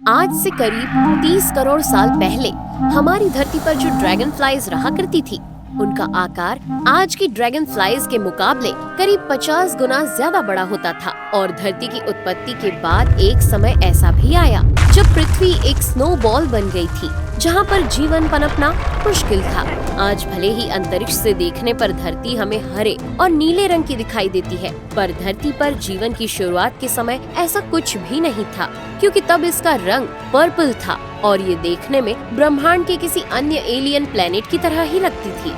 आज से करीब 30 करोड़ साल पहले हमारी धरती पर जो ड्रैगन फ्लाइज रहा करती थी, उनका आकार आज की ड्रैगन फ्लाइज के मुकाबले करीब 50 गुना ज्यादा बड़ा होता था। और धरती की उत्पत्ति के बाद एक समय ऐसा भी आया जब पृथ्वी एक स्नोबॉल बन गई थी, जहाँ पर जीवन पनपना मुश्किल था। आज भले ही अंतरिक्ष से देखने पर धरती हमें हरे और नीले रंग की दिखाई देती है, पर धरती पर जीवन की शुरुआत के समय ऐसा कुछ भी नहीं था, क्योंकि तब इसका रंग पर्पल था और ये देखने में ब्रह्मांड के किसी अन्य एलियन प्लेनेट की तरह ही लगती थी।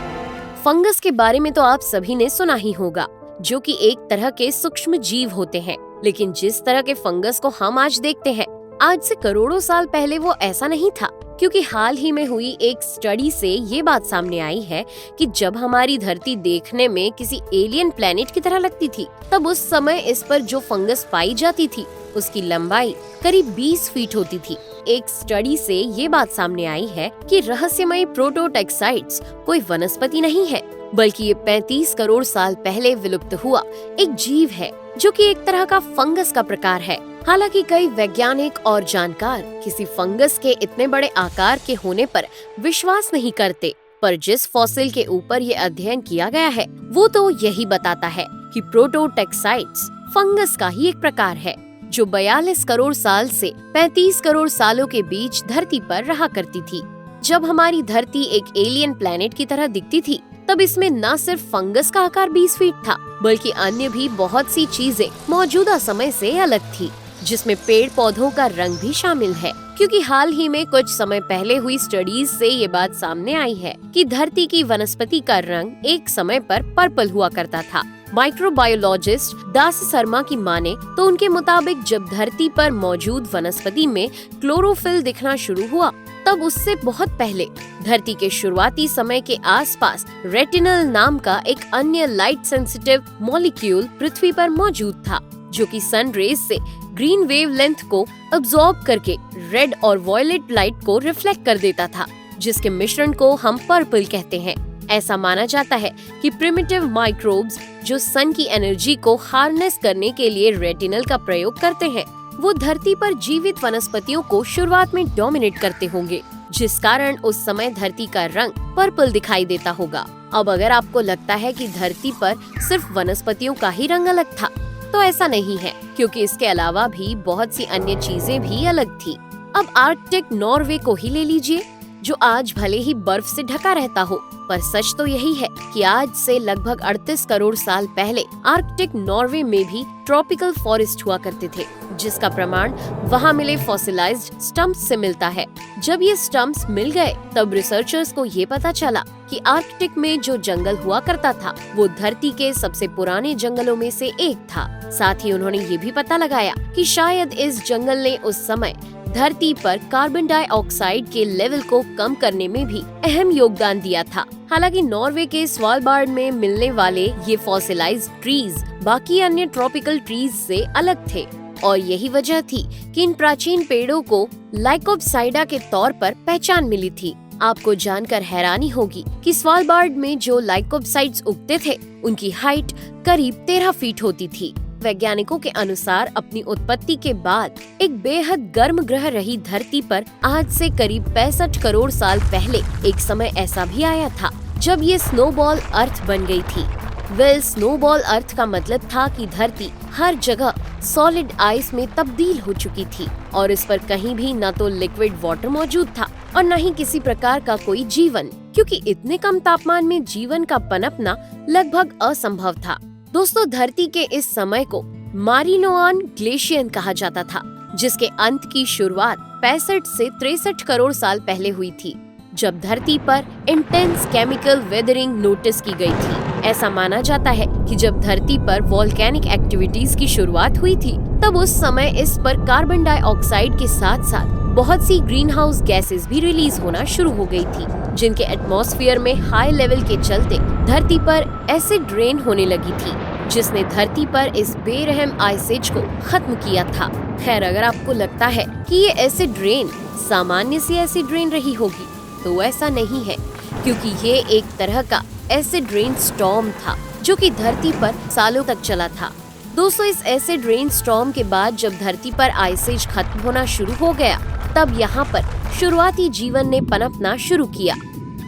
फंगस के बारे में तो आप सभी ने सुना ही होगा, जो कि एक तरह के सूक्ष्म जीव होते हैं। लेकिन जिस तरह के फंगस को हम आज देखते हैं, आज से करोड़ों साल पहले वो ऐसा नहीं था। क्योंकि हाल ही में हुई एक स्टडी से ये बात सामने आई है कि जब हमारी धरती देखने में किसी एलियन प्लेनेट की तरह लगती थी, तब उस समय इस पर जो फंगस पाई जाती थी, उसकी लंबाई करीब 20 फीट होती थी। एक स्टडी से ये बात सामने आई है कि रहस्यमयी प्रोटोटेक्साइड्स कोई वनस्पति नहीं है, बल्कि ये 35 करोड़ साल पहले विलुप्त हुआ एक जीव है, जो कि एक तरह का फंगस का प्रकार है। हालांकि कई वैज्ञानिक और जानकार किसी फंगस के इतने बड़े आकार के होने पर विश्वास नहीं करते, पर जिस फॉसिल के ऊपर ये अध्ययन किया गया है, वो तो यही बताता है कि प्रोटोटेक्साइड्स फंगस का ही एक प्रकार है, जो 42 करोड़ साल से 35 करोड़ सालों के बीच धरती पर रहा करती थी। जब हमारी धरती एक एलियन प्लेनेट की तरह दिखती थी, तब इसमें न सिर्फ फंगस का आकार 20 फीट था, बल्कि अन्य भी बहुत सी चीजें मौजूदा समय से अलग थी, जिसमें पेड़ पौधों का रंग भी शामिल है। क्योंकि हाल ही में कुछ समय पहले हुई स्टडीज से ये बात सामने आई है कि धरती की वनस्पति का रंग एक समय पर पर्पल हुआ करता था। माइक्रोबायोलॉजिस्ट दास शर्मा की माने तो उनके मुताबिक जब धरती पर मौजूद वनस्पति में क्लोरोफिल दिखना शुरू हुआ, तब उससे बहुत पहले धरती के शुरुआती समय के आसपास रेटिनल नाम का एक अन्य लाइट सेंसिटिव मॉलिक्यूल पृथ्वी पर मौजूद था, जो कि सन रेज से ग्रीन वेवलेंथ को अब्सॉर्ब करके रेड और वॉयलेट लाइट को रिफ्लेक्ट कर देता था, जिसके मिश्रण को हम पर्पल कहते हैं। ऐसा माना जाता है कि प्रिमिटिव माइक्रोब्स जो सन की एनर्जी को हार्नेस करने के लिए रेटिनल का प्रयोग करते हैं, वो धरती पर जीवित वनस्पतियों को शुरुआत में डोमिनेट करते होंगे, जिस कारण उस समय धरती का रंग पर्पल दिखाई देता होगा। अब अगर आपको लगता है कि धरती पर सिर्फ वनस्पतियों का ही रंग अलग था, तो ऐसा नहीं है, क्योंकि इसके अलावा भी बहुत सी अन्य चीजें भी अलग थी। अब आर्कटिक नॉर्वे को ही ले लीजिए, जो आज भले ही बर्फ से ढका रहता हो, पर सच तो यही है कि आज से लगभग 38 करोड़ साल पहले आर्कटिक नॉर्वे में भी ट्रॉपिकल फॉरेस्ट हुआ करते थे, जिसका प्रमाण वहाँ मिले फॉसिलाइज्ड स्टम्प्स से मिलता है। जब ये स्टम्प्स मिल गए, तब रिसर्चर्स को ये पता चला कि आर्कटिक में जो जंगल हुआ करता था, वो धरती के सबसे पुराने जंगलों में से एक था। साथ ही उन्होंने ये भी पता लगाया कि शायद इस जंगल ने उस समय धरती पर कार्बन डाइऑक्साइड के लेवल को कम करने में भी अहम योगदान दिया था। हालांकि नॉर्वे के स्वालबार्ड में मिलने वाले ये फॉसिलाइज्ड ट्रीज बाकी अन्य ट्रॉपिकल ट्रीज से अलग थे, और यही वजह थी कि इन प्राचीन पेड़ों को लाइकोप्साइडा के तौर पर पहचान मिली थी। आपको जानकर हैरानी होगी कि स्वालबार्ड में जो लाइकोप्साइड्स उगते थे, उनकी हाइट करीब 13 फीट होती थी। वैज्ञानिकों के अनुसार अपनी उत्पत्ति के बाद एक बेहद गर्म ग्रह रही धरती पर आज से करीब 65 करोड़ साल पहले एक समय ऐसा भी आया था, जब ये स्नोबॉल अर्थ बन गई थी। स्नोबॉल अर्थ का मतलब था कि धरती हर जगह सॉलिड आइस में तब्दील हो चुकी थी, और इस पर कहीं भी न तो लिक्विड वाटर मौजूद था और न ही किसी प्रकार का कोई जीवन, क्योंकि इतने कम तापमान में जीवन का पनपना लगभग असंभव था। दोस्तों, धरती के इस समय को मारिनोआन ग्लेशियर कहा जाता था, जिसके अंत की शुरुआत 65 से 63 करोड़ साल पहले हुई थी, जब धरती पर इंटेंस केमिकल वेदरिंग नोटिस की गई थी। ऐसा माना जाता है कि जब धरती पर वोल्केनिक एक्टिविटीज की शुरुआत हुई थी, तब उस समय इस पर कार्बन डाइऑक्साइड के साथ साथ बहुत सी ग्रीन हाउस गैसेस भी रिलीज होना शुरू हो गई थी, जिनके एटमॉस्फेयर में हाई लेवल के चलते धरती पर एसिड रेन होने लगी थी, जिसने धरती पर इस बेरहम आइस एज को खत्म किया था। खैर, अगर आपको लगता है कि ये एसिड रेन सामान्य सी एसिड रेन रही होगी, तो ऐसा नहीं है, क्योंकि ये एक तरह का एसिड रेन स्टॉर्म था, जो कि धरती पर सालों तक चला था। दोस्तों, इस एसिड रेन स्टॉर्म के बाद जब धरती पर आइस एज खत्म होना शुरू हो गया, तब यहाँ पर शुरुआती जीवन ने पनपना शुरू किया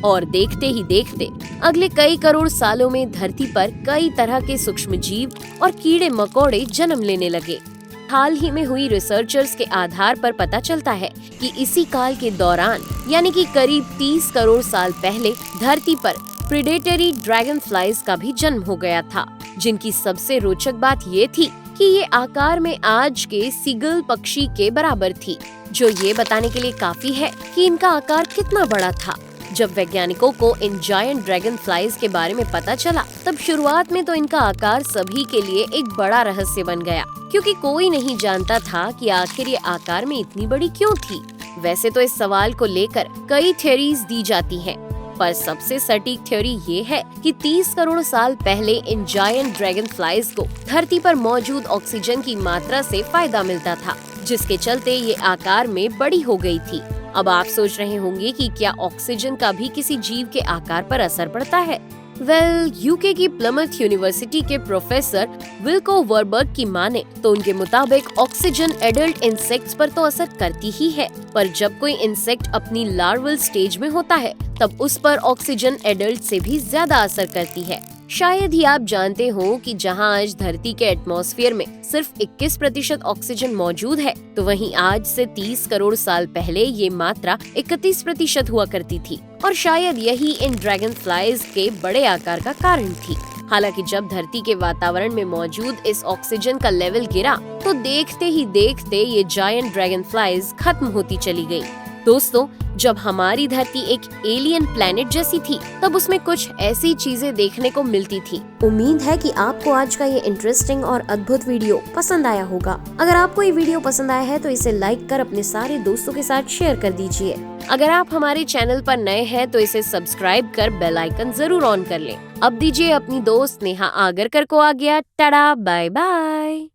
और देखते ही देखते अगले कई करोड़ सालों में धरती पर कई तरह के सूक्ष्म जीव और कीड़े मकोड़े जन्म लेने लगे। हाल ही में हुई रिसर्चर्स के आधार पर पता चलता है कि इसी काल के दौरान यानी कि करीब 30 करोड़ साल पहले धरती पर प्रेडेटरी ड्रैगन फ्लाइज का भी जन्म हो गया था, जिनकी सबसे रोचक बात ये थी कि ये आकार में आज के सीगल पक्षी के बराबर थी, जो ये बताने के लिए काफी है कि इनका आकार कितना बड़ा था। जब वैज्ञानिकों को इन जायंट ड्रैगन फ्लाइज के बारे में पता चला, तब शुरुआत में तो इनका आकार सभी के लिए एक बड़ा रहस्य बन गया, क्योंकि कोई नहीं जानता था कि आखिर ये आकार में इतनी बड़ी क्यों थी। वैसे तो इस सवाल को लेकर कई थ्योरीज दी जाती हैं, पर सबसे सटीक थ्योरी ये है कि 30 करोड़ साल पहले इन जायंट ड्रैगन फ्लाइज को धरती पर मौजूद ऑक्सीजन की मात्रा से फायदा मिलता था, जिसके चलते ये आकार में बड़ी हो गई थी। अब आप सोच रहे होंगे कि क्या ऑक्सीजन का भी किसी जीव के आकार पर असर पड़ता है? यूके की प्लमथ यूनिवर्सिटी के प्रोफेसर विल्को वर्बर्ग की माने तो उनके मुताबिक ऑक्सीजन एडल्ट इंसेक्ट्स पर तो असर करती ही है, पर जब कोई इंसेक्ट अपनी लार्वल स्टेज में होता है तब उस पर ऑक्सीजन एडल्ट से भी ज्यादा असर करती है। शायद ही आप जानते हो कि जहां आज धरती के एटमॉस्फेयर में सिर्फ 21% ऑक्सीजन मौजूद है, तो वहीं आज से 30 करोड़ साल पहले ये मात्रा 31% हुआ करती थी, और शायद यही इन ड्रैगन फ्लाइज के बड़े आकार का कारण थी। हालांकि जब धरती के वातावरण में मौजूद इस ऑक्सीजन का लेवल गिरा, तो देखते ही देखते ये जायंट ड्रैगन फ्लाइज खत्म होती चली गयी। दोस्तों, जब हमारी धरती एक एलियन प्लेनेट जैसी थी, तब उसमें कुछ ऐसी चीजें देखने को मिलती थी। उम्मीद है कि आपको आज का ये इंटरेस्टिंग और अद्भुत वीडियो पसंद आया होगा। अगर आपको ये वीडियो पसंद आया है तो इसे लाइक कर अपने सारे दोस्तों के साथ शेयर कर दीजिए। अगर आप हमारे चैनल पर नए हैं तो इसे सब्सक्राइब कर बेल आइकन जरूर ऑन कर लें। अब दीजिए अपनी दोस्त नेहा आगरकर को आज्ञा। Tata, bye bye.